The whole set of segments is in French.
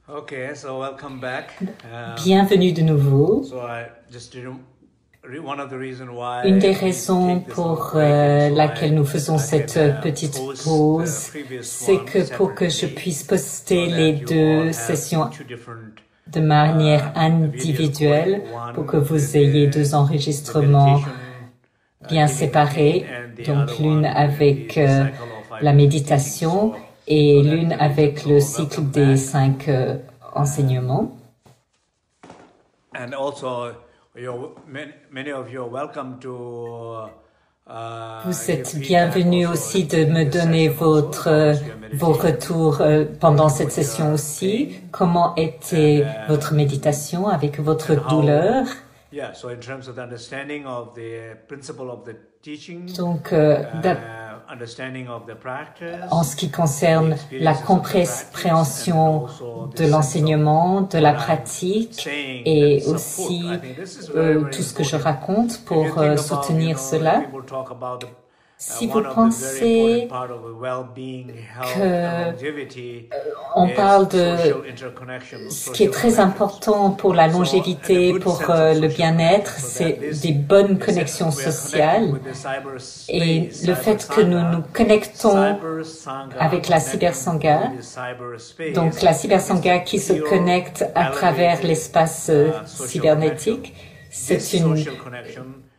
Okay, so welcome back. Bienvenue de nouveau. Une des raisons pour laquelle nous faisons cette petite pause, c'est que pour que je puisse poster les deux sessions de manière individuelle, pour que vous ayez deux enregistrements bien séparés, donc l'une avec la méditation et l'une avec le cycle des 5 enseignements. Vous êtes bienvenus aussi de me donner vos retours pendant cette session aussi. Comment était votre méditation avec votre douleur? Donc, en ce qui concerne la compréhension de l'enseignement, de la pratique et aussi tout ce que je raconte pour soutenir cela. Si vous pensez qu'on parle de ce qui est très important pour la longévité, pour le bien-être, c'est des bonnes connexions sociales et le fait que nous nous connectons avec la cybersangha, donc la cybersangha qui se connecte à travers l'espace cybernétique, c'est une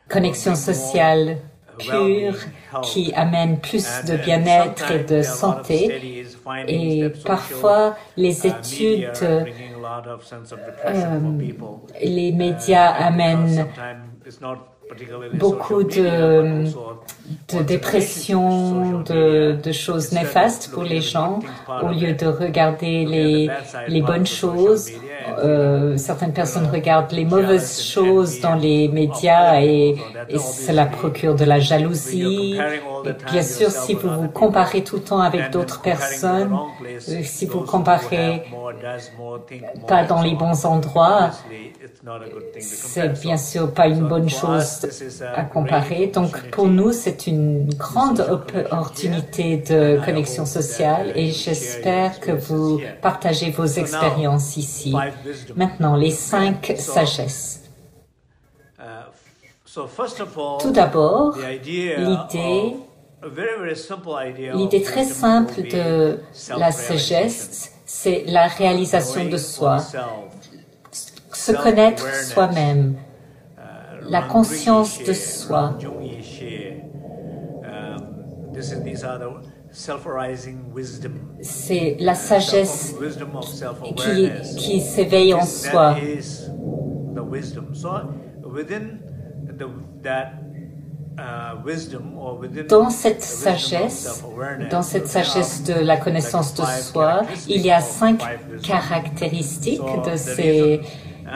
connexion sociale pure qui amène plus de bien-être et de santé. Et parfois, les études, les médias amènent beaucoup de dépression, de choses néfastes pour les gens, au lieu de regarder les bonnes choses. Certaines personnes regardent les mauvaises choses dans les médias et cela procure de la jalousie. Et bien sûr, si vous vous comparez tout le temps avec d'autres personnes, si vous comparez pas dans les bons endroits, c'est bien sûr pas une bonne chose à comparer. Donc pour nous, c'est une grande opportunité de connexion sociale et j'espère que vous partagez vos expériences ici. Maintenant, les 5 sagesses. Tout d'abord, l'idée très simple de la sagesse, c'est la réalisation de soi, se connaître soi-même, la conscience de soi. C'est la sagesse qui s'éveille en soi. Dans cette sagesse de la connaissance de soi, il y a 5 caractéristiques de ces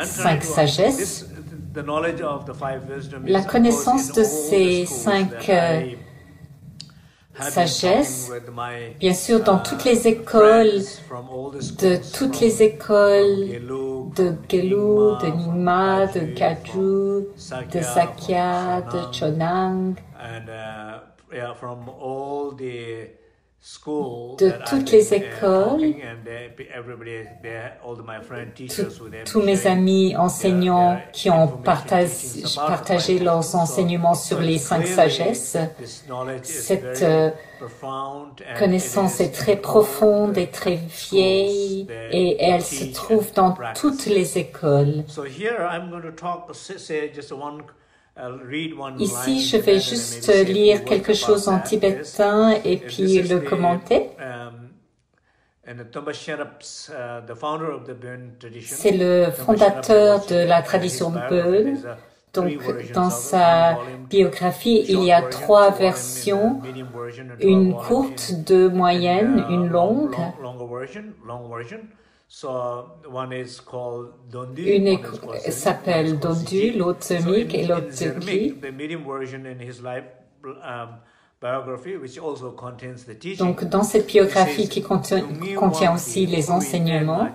5 sagesses. La connaissance de ces 5 sagesses, bien sûr, dans toutes les écoles, de Gelug, de Nyingma, de Kagyu, de Sakya, de Chonang, de toutes les écoles, tous mes amis enseignants qui ont partagé leurs enseignements sur les 5 sagesses. Cette connaissance est très profonde et très vieille et elle se trouve dans toutes les écoles. Ici, je vais juste lire quelque chose en tibétain et puis le commenter. C'est le fondateur de la tradition Bön. Donc, dans sa biographie, il y a 3 versions, une courte, 2 moyennes, une longue. Une s'appelle Dondu, l'autre Zemik et l'autre Zemki. Donc, dans cette biographie qui contient aussi les enseignements,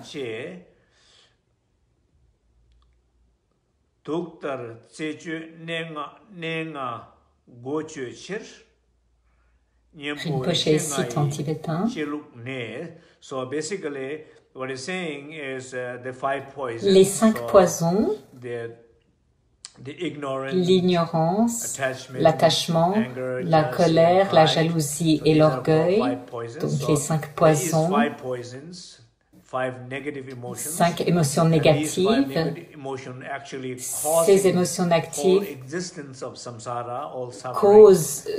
Rinpoché cite en tibétain. Les 5 poisons, l'ignorance, l'attachement, la colère, la jalousie et l'orgueil, donc les 5 poisons, 5 émotions négatives. Ces émotions négatives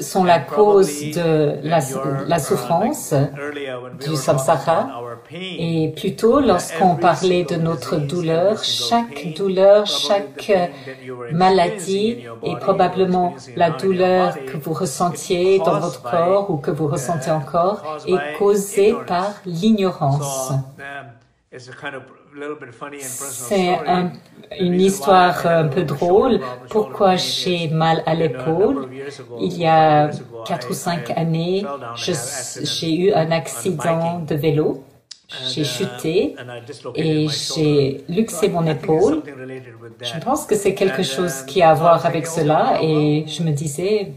sont la cause de la souffrance du samsara. Et plutôt, lorsqu'on parlait de notre douleur, chaque maladie et probablement la douleur que vous ressentiez dans votre corps ou que vous ressentez encore est causée par l'ignorance. C'est une histoire un peu drôle. Pourquoi j'ai mal à l'épaule? Il y a 4 ou 5 années, j'ai eu un accident de vélo. J'ai chuté et j'ai luxé mon épaule. Je pense que c'est quelque chose qui a à voir avec cela et je me disais,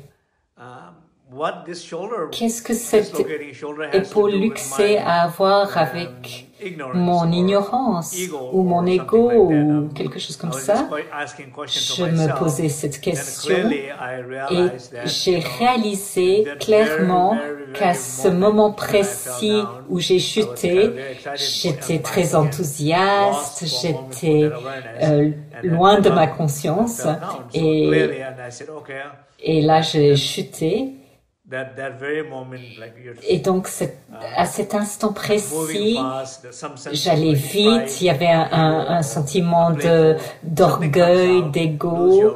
qu'est-ce que cette épaule luxée a à voir avec mon ignorance ou mon ego ou quelque chose comme ça? Je me posais cette question et j'ai réalisé clairement qu'à ce moment précis où j'ai chuté, j'étais très enthousiaste, j'étais loin de ma conscience et là j'ai chuté. Et donc, à cet instant précis, j'allais vite, il y avait un sentiment d'orgueil, d'ego.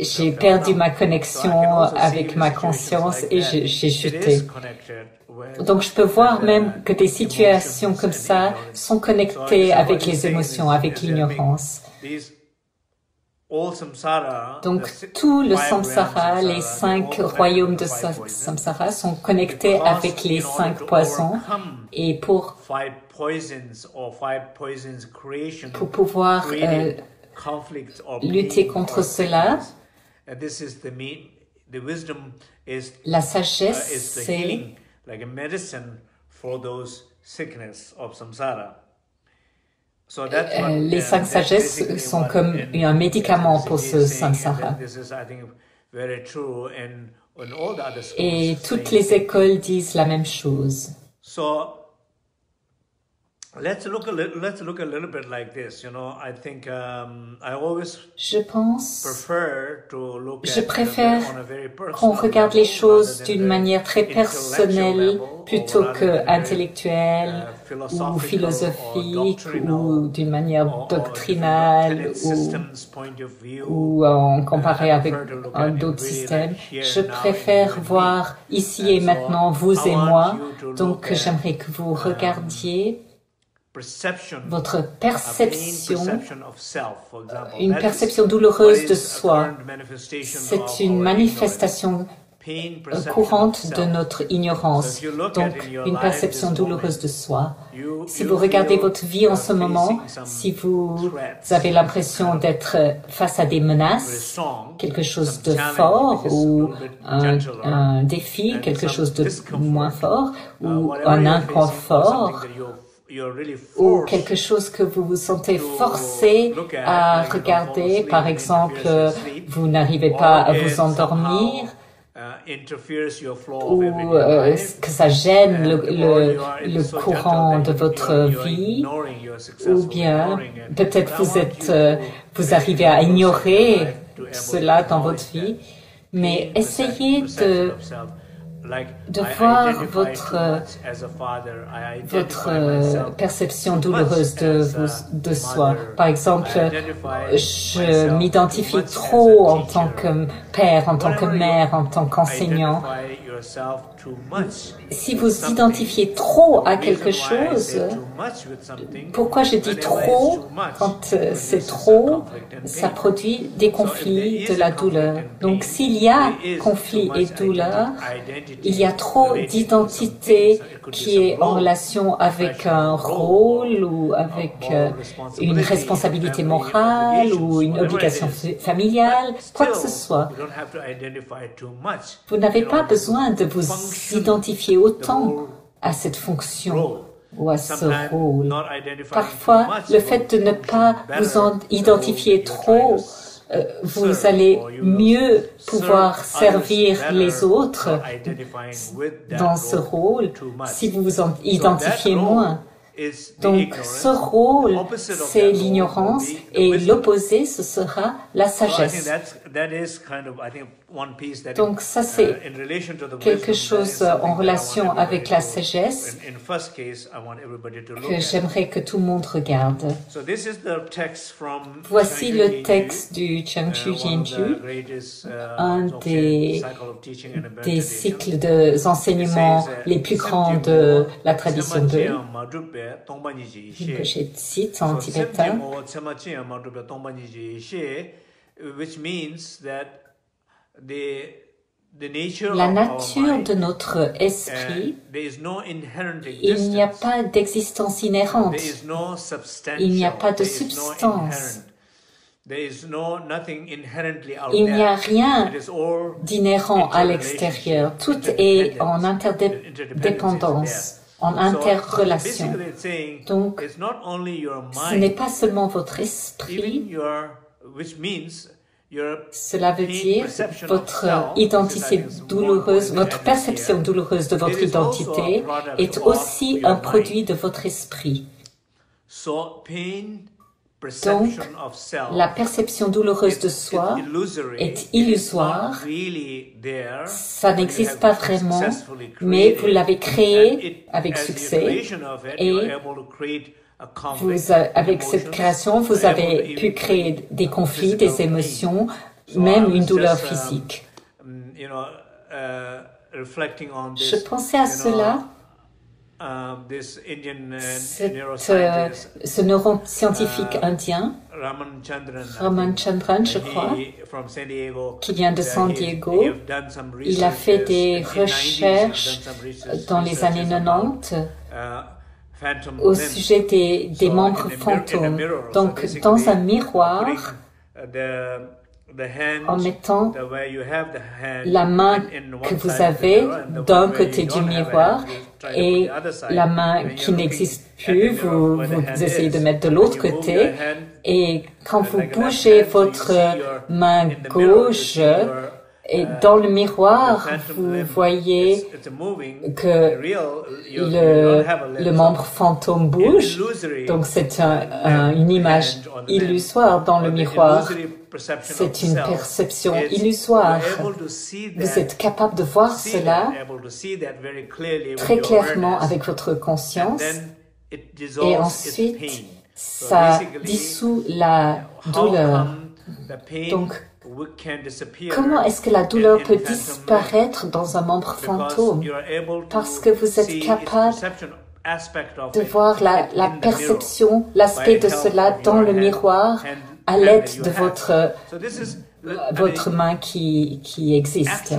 J'ai perdu ma connexion avec ma conscience et j'ai chuté. Donc, je peux voir même que des situations comme ça sont connectées avec les émotions, avec l'ignorance. Donc, tout le samsara, les 5 royaumes de samsara sont connectés avec les 5 poisons et pour pouvoir lutter contre cela, la sagesse, c'est les 5 sagesses sont comme un médicament pour ce samsara. Et toutes les écoles disent la même chose. Je préfère qu'on regarde les choses d'une manière très personnelle plutôt que intellectuelle ou philosophique ou d'une manière doctrinale ou en comparé avec d'autres systèmes. Je préfère voir ici et maintenant vous et moi. Donc j'aimerais que vous regardiez votre perception, une perception douloureuse de soi. C'est une manifestation courante de notre ignorance, donc une perception douloureuse de soi. Si vous regardez votre vie en ce moment, si vous avez l'impression d'être face à des menaces, quelque chose de fort ou un défi, quelque chose de moins fort ou un inconfort, ou quelque chose que vous vous sentez forcé à regarder, par exemple, vous n'arrivez pas à vous endormir, ou que ça gêne le courant de votre vie, ou bien peut-être vous arrivez à ignorer cela dans votre vie, mais essayez de voir votre perception douloureuse de soi. Par exemple, je m'identifie trop en tant que père, en tant que mère, en tant qu'enseignant. Si vous identifiez trop à quelque chose, pourquoi je dis trop? Quand c'est trop, ça produit des conflits, de la douleur. Donc s'il y a conflit et douleur, il y a trop d'identité qui est en relation avec un rôle ou avec une responsabilité morale ou une obligation familiale, quoi que ce soit. Vous n'avez pas besoin de vous identifier autant à cette fonction ou à ce rôle. Parfois, le fait de ne pas vous en identifier trop, vous allez mieux pouvoir servir les autres dans ce rôle si vous vous en identifiez moins. Donc, ce rôle, c'est l'ignorance et l'opposé, ce sera la sagesse. Donc, ça, c'est quelque chose en relation avec la sagesse que j'aimerais que tout le monde regarde. Voici le texte du Changchu Jianju, un des cycles d'enseignement les plus grands de la tradition de Gueshe cite en tibétain, la nature de notre esprit, il n'y a pas d'existence inhérente, il n'y a pas de substance, il n'y a rien d'inhérent à l'extérieur, tout est en interdépendance, en interrelation. Donc, ce n'est pas seulement votre esprit, cela veut dire votre identité douloureuse, votre perception douloureuse de votre identité est aussi un produit de votre esprit. Donc, la perception douloureuse de soi est illusoire, ça n'existe pas vraiment, mais vous l'avez créé avec succès et avec cette création, vous avez pu créer des conflits, des émotions, même une douleur physique. Je pensais à cela. Ce neuroscientifique indien, Ramachandran, je crois, qui vient de San Diego, il a fait des recherches dans les années 90 au sujet des membres fantômes. Donc, dans un miroir, en mettant la main que vous avez d'un côté du miroir et la main qui n'existe plus, vous essayez de mettre de l'autre côté. Et quand vous bougez votre main gauche, et dans le miroir, vous voyez que le membre fantôme bouge. Donc c'est une image illusoire dans le miroir. C'est une perception illusoire. Vous êtes capable de voir cela très clairement avec votre conscience. Et ensuite, ça dissout la douleur. Donc, comment est-ce que la douleur peut disparaître dans un membre fantôme? Parce que vous êtes capable de voir la perception, l'aspect de cela dans le miroir à l'aide de votre main qui existe.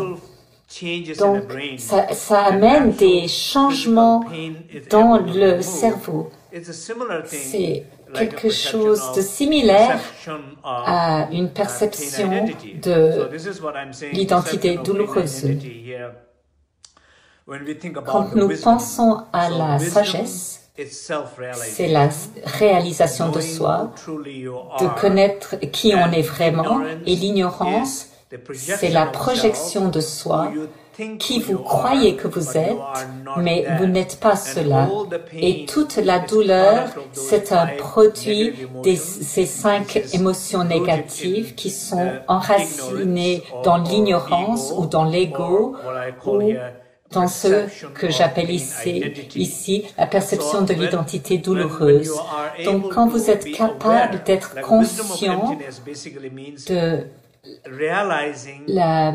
Donc, ça amène des changements dans le cerveau. C'est quelque chose de similaire à une perception de l'identité douloureuse. Quand nous pensons à la sagesse, c'est la réalisation de soi, de connaître qui on est vraiment, et l'ignorance, c'est la projection de soi, qui vous croyez que vous êtes, mais vous n'êtes pas cela. Et toute la douleur, c'est un produit de ces 5 émotions négatives qui sont enracinées dans l'ignorance ou dans l'ego ou dans ce que j'appelle ici la perception de l'identité douloureuse. Donc, quand vous êtes capable d'être conscient de La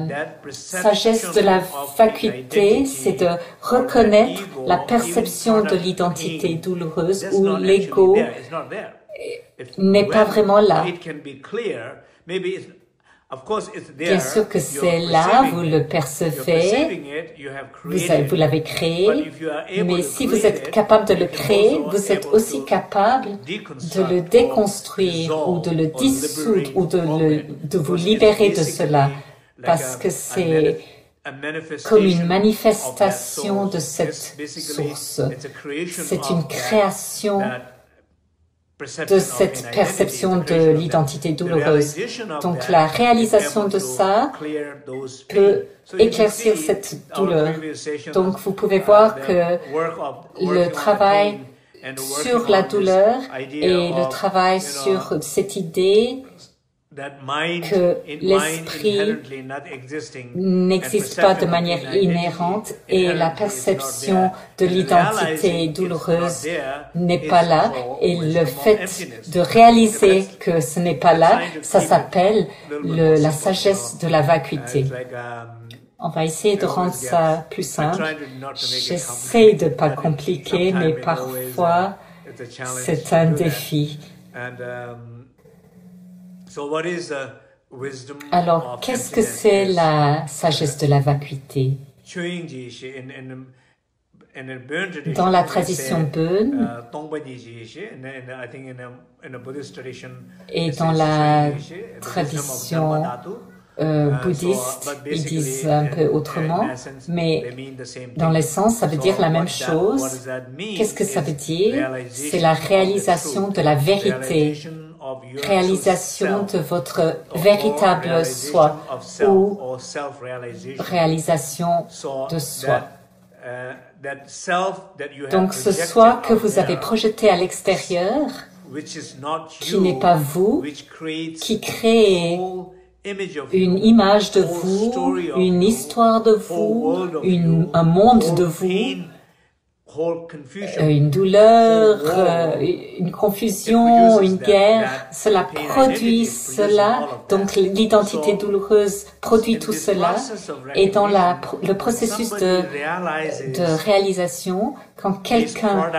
sagesse de la vacuité, c'est de reconnaître la perception de l'identité douloureuse où l'ego n'est pas vraiment là. Bien sûr que c'est là, vous le percevez, vous l'avez créé, mais si vous êtes capable de le créer, vous êtes aussi capable de le déconstruire ou de le dissoudre ou de vous libérer de cela, parce que c'est comme une manifestation de cette source. C'est une création de cette perception de l'identité douloureuse. Donc la réalisation de ça peut éclaircir cette douleur. Donc vous pouvez voir que le travail sur la douleur et le travail sur cette idée que l'esprit n'existe pas de manière inhérente et la perception de l'identité douloureuse n'est pas là. Et le fait de réaliser que ce n'est pas là, ça s'appelle la sagesse de la vacuité. On va essayer de rendre ça plus simple. J'essaie de ne pas compliquer, mais parfois c'est un défi. Alors, qu'est-ce que c'est la sagesse de la vacuité? Dans la tradition Bön et dans la tradition bouddhiste, ils disent un peu autrement, mais dans l'essence, ça veut dire la même chose. Qu'est-ce que ça veut dire? C'est la réalisation de la vérité, réalisation de votre véritable soi ou réalisation de soi. Donc ce soi que vous avez projeté à l'extérieur, qui n'est pas vous, qui crée une image de vous, une histoire de vous, un monde de vous, une douleur, une confusion, une guerre, cela produit cela, donc l'identité douloureuse produit tout cela, et dans le processus de réalisation, quand quelqu'un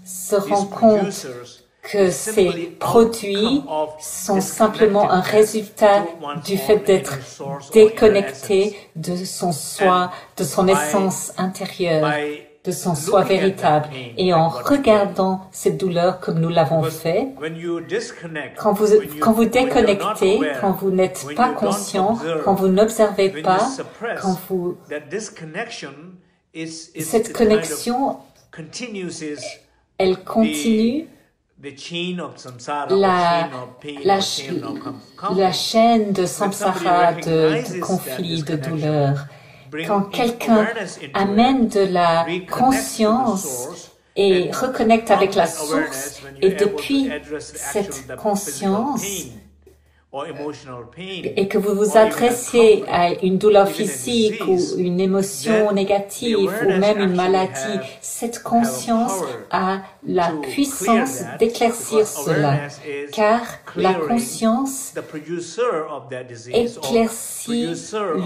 se rend compte que ces produits sont simplement un résultat du fait d'être déconnecté de son soi, de son essence intérieure, de son soi véritable. Et en regardant cette douleur comme nous l'avons fait, quand vous déconnectez, quand vous n'êtes pas conscient, quand vous n'observez pas, cette connexion, elle continue. La chaîne de samsara, de conflit, de douleur. Quand quelqu'un amène de la conscience et reconnecte avec la source, et depuis cette conscience, et que vous vous adressez à une douleur physique ou une émotion négative ou même une maladie, cette conscience a la puissance d'éclaircir cela, car la conscience éclaircit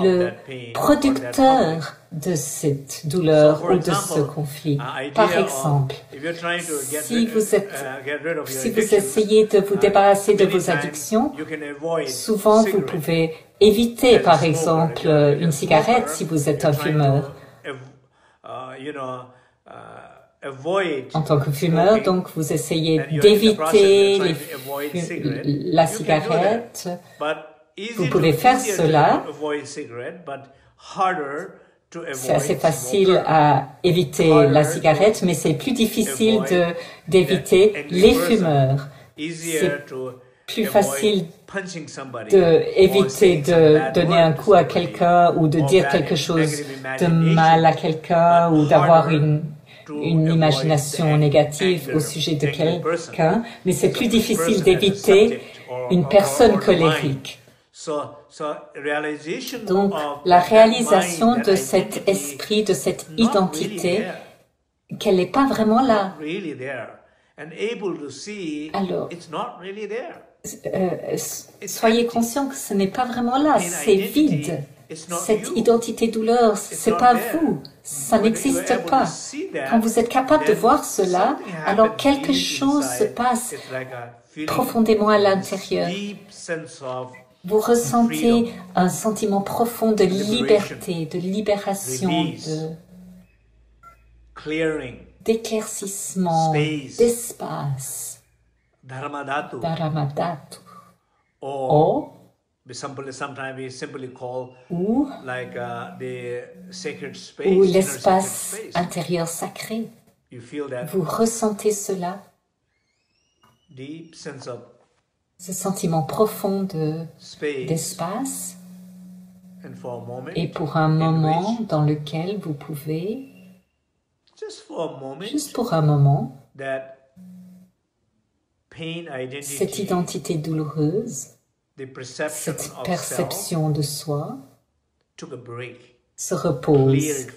le producteur de cette douleur ou de ce conflit. Par exemple, si vous essayez de vous débarrasser de vos addictions, souvent vous pouvez éviter, par exemple, une cigarette si vous êtes un fumeur. En tant que fumeur, donc vous essayez d'éviter la cigarette. Vous pouvez faire cela. C'est assez facile à éviter la cigarette, mais c'est plus difficile d'éviter les fumeurs. C'est plus facile d'éviter de donner un coup à quelqu'un ou de dire quelque chose de mal à quelqu'un ou d'avoir une imagination négative au sujet de quelqu'un, mais c'est plus difficile d'éviter une personne colérique. Donc, la réalisation de cet esprit, de cette identité, qu'elle n'est pas vraiment là. Alors, soyez conscient que ce n'est pas vraiment là, c'est vide. Cette identité douleur, c'est pas vous, ça n'existe pas. Quand vous êtes capable de voir cela, alors quelque chose se passe profondément à l'intérieur. Vous ressentez un sentiment profond de liberté, de libération, d'éclaircissement, d'espace, d'aramadatu. Ou l'espace intérieur sacré. Vous ressentez cela, ce sentiment profond d'espace, et pour un moment dans lequel vous pouvez, juste pour un moment, cette identité douloureuse, cette perception de soi se repose,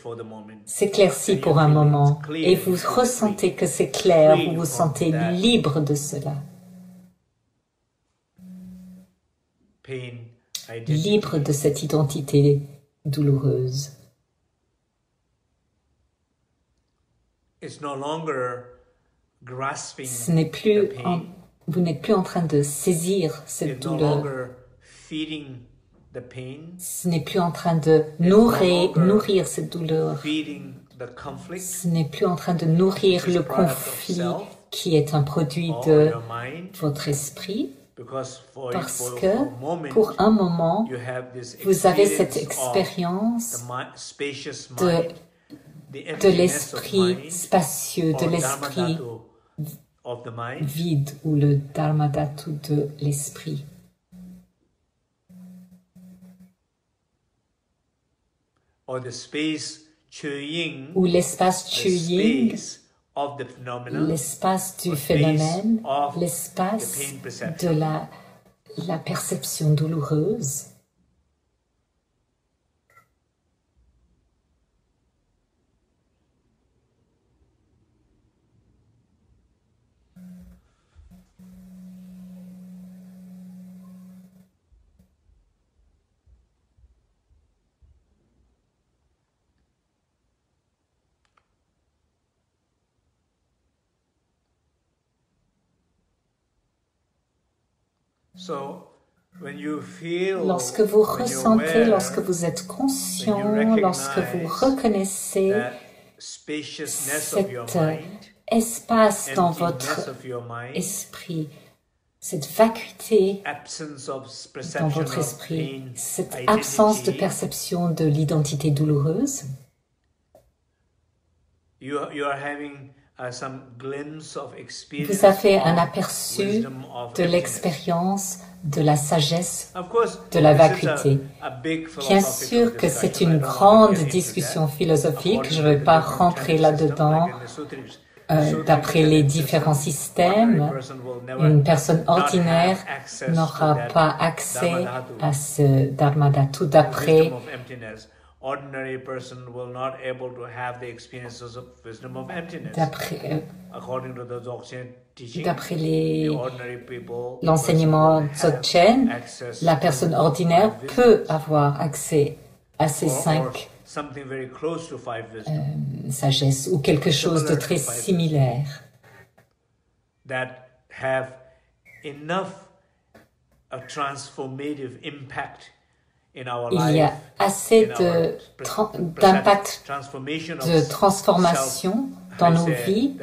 s'éclaircit pour un moment, et vous ressentez que c'est clair, vous vous sentez libre de cela. Libre de cette identité douloureuse. Ce n'est plus vous n'êtes plus en train de saisir cette douleur. Ce n'est plus en train de nourrir cette douleur. Ce n'est plus en train de nourrir le conflit qui est un produit de votre esprit. Parce que, pour un moment, vous avez cette expérience de l'esprit spacieux, de l'esprit vide, ou le dharmadhatu de l'esprit. Ou l'espace Chuying, l'espace du phénomène, l'espace de la perception douloureuse. Lorsque vous ressentez, lorsque vous êtes conscient, lorsque vous reconnaissez cet espace dans votre esprit, cette vacuité dans votre esprit, cette absence de perception de l'identité douloureuse, vous avez un aperçu de l'expérience de la sagesse, de la vacuité. Bien sûr que c'est une grande discussion philosophique, je ne vais pas rentrer là-dedans. D'après les différents systèmes, une personne ordinaire n'aura pas accès à ce dharmadhatu d'après l'enseignement Dzogchen, la personne ordinaire peut avoir accès à ces 5 sagesses ou quelque chose de très similaire. Il y a assez d'impact de transformation dans nos vies,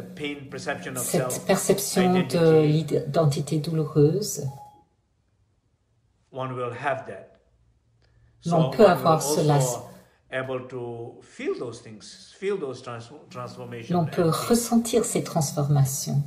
cette perception de l'identité douloureuse. L'on peut avoir cela. L'on peut ressentir ces transformations.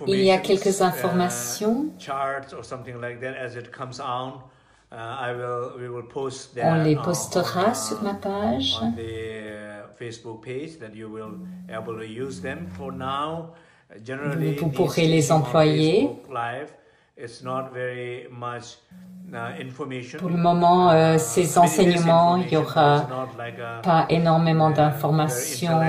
Il y a quelques informations. On les postera sur ma page. Vous pourrez les employer. Pour le moment, ces enseignements, il n'y aura pas énormément d'informations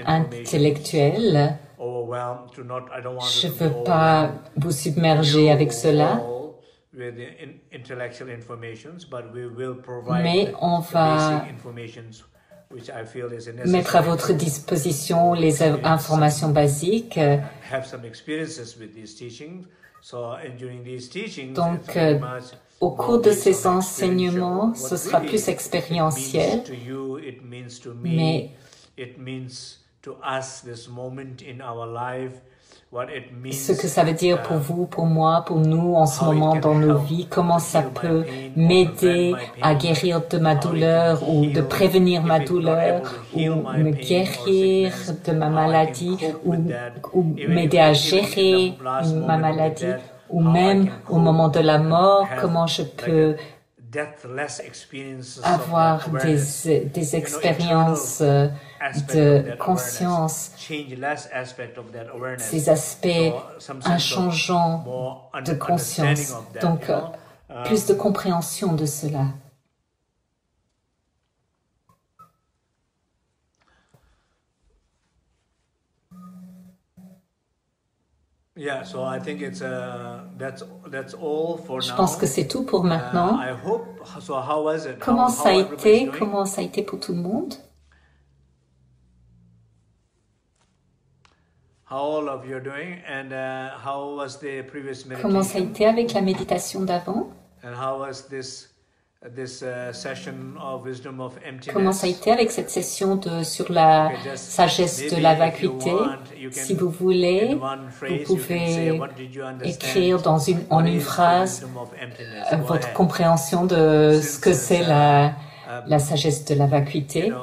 intellectuelles. Je ne veux pas vous submerger avec cela, mais on va mettre à votre disposition les informations basiques. Donc, au cours de ces enseignements, ce sera plus expérientiel, mais ce que ça veut dire pour vous, pour moi, pour nous en ce moment dans nos vies, comment ça peut m'aider à guérir de ma douleur ou de prévenir ma douleur ou me guérir de ma maladie ou m'aider à gérer ma maladie ou même au moment de la mort, comment je peux avoir des expériences de conscience, ces aspects, un changeant de conscience, donc plus de compréhension de cela. Je pense que c'est tout pour maintenant. Comment ça a été? Comment ça a été pour tout le monde? Comment ça a été avec la méditation d'avant? Comment ça a été avec cette session sur la sagesse de la vacuité? Si vous voulez, vous pouvez écrire en une phrase votre compréhension de ce que c'est la sagesse de la vacuité.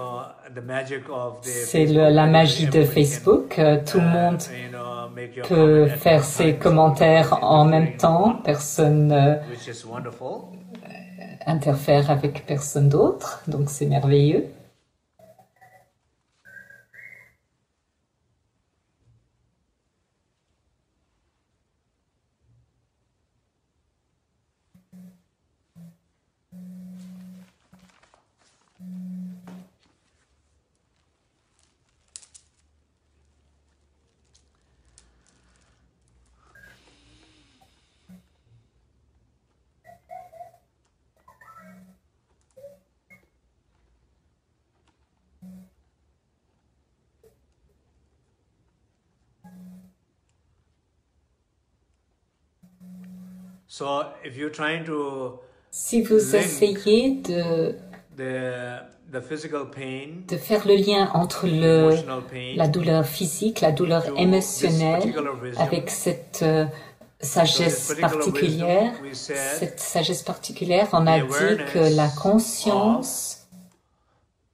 C'est la magie de Facebook. Tout le monde peut faire ses commentaires en même temps. Personne interfère avec personne d'autre, donc c'est merveilleux. Si vous essayez de faire le lien entre la douleur physique, la douleur émotionnelle, avec cette sagesse particulière, on a dit que la conscience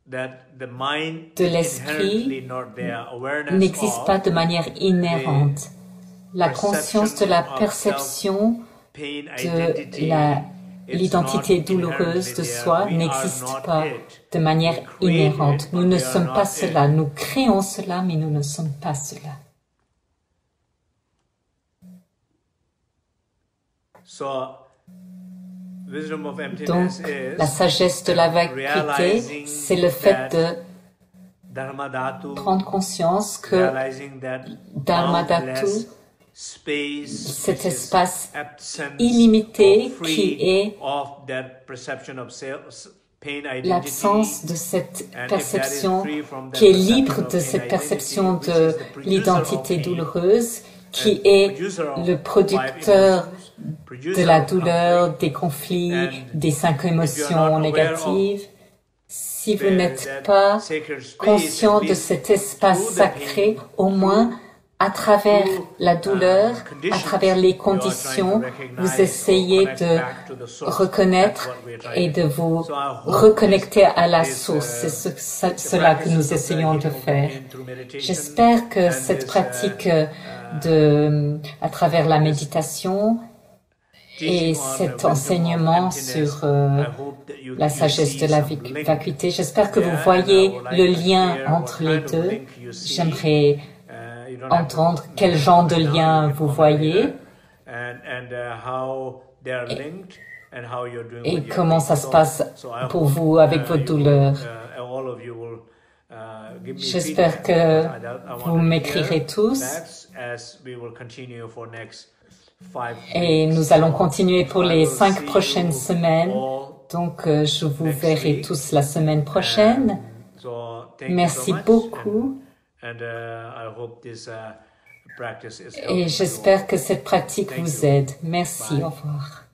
de l'esprit n'existe pas de manière inhérente. La conscience de la perception de l'identité douloureuse de soi n'existe pas de manière inhérente. Nous ne sommes pas cela. Nous créons cela, mais nous ne sommes pas cela. Donc, la sagesse de la vacuité, c'est le fait de prendre conscience que Dharmadhatu, cet espace illimité qui est l'absence de cette perception, qui est libre de cette perception de l'identité douloureuse, qui est le producteur de la douleur, des conflits, des 5 émotions négatives. Si vous n'êtes pas conscient de cet espace sacré, au moins à travers la douleur, à travers les conditions, vous essayez de reconnaître et de vous reconnecter à la source. C'est cela que nous essayons de faire. J'espère que cette pratique à travers la méditation et cet enseignement sur la sagesse de la vacuité. J'espère que vous voyez le lien entre les deux. J'aimerais entendre quel genre de lien vous voyez et comment ça se passe pour vous avec votre douleur. J'espère que vous m'écrirez tous et nous allons continuer pour les 5 prochaines semaines. Donc, je vous verrai tous la semaine prochaine. Merci beaucoup. Et j'espère que cette pratique vous aide. Merci, au revoir.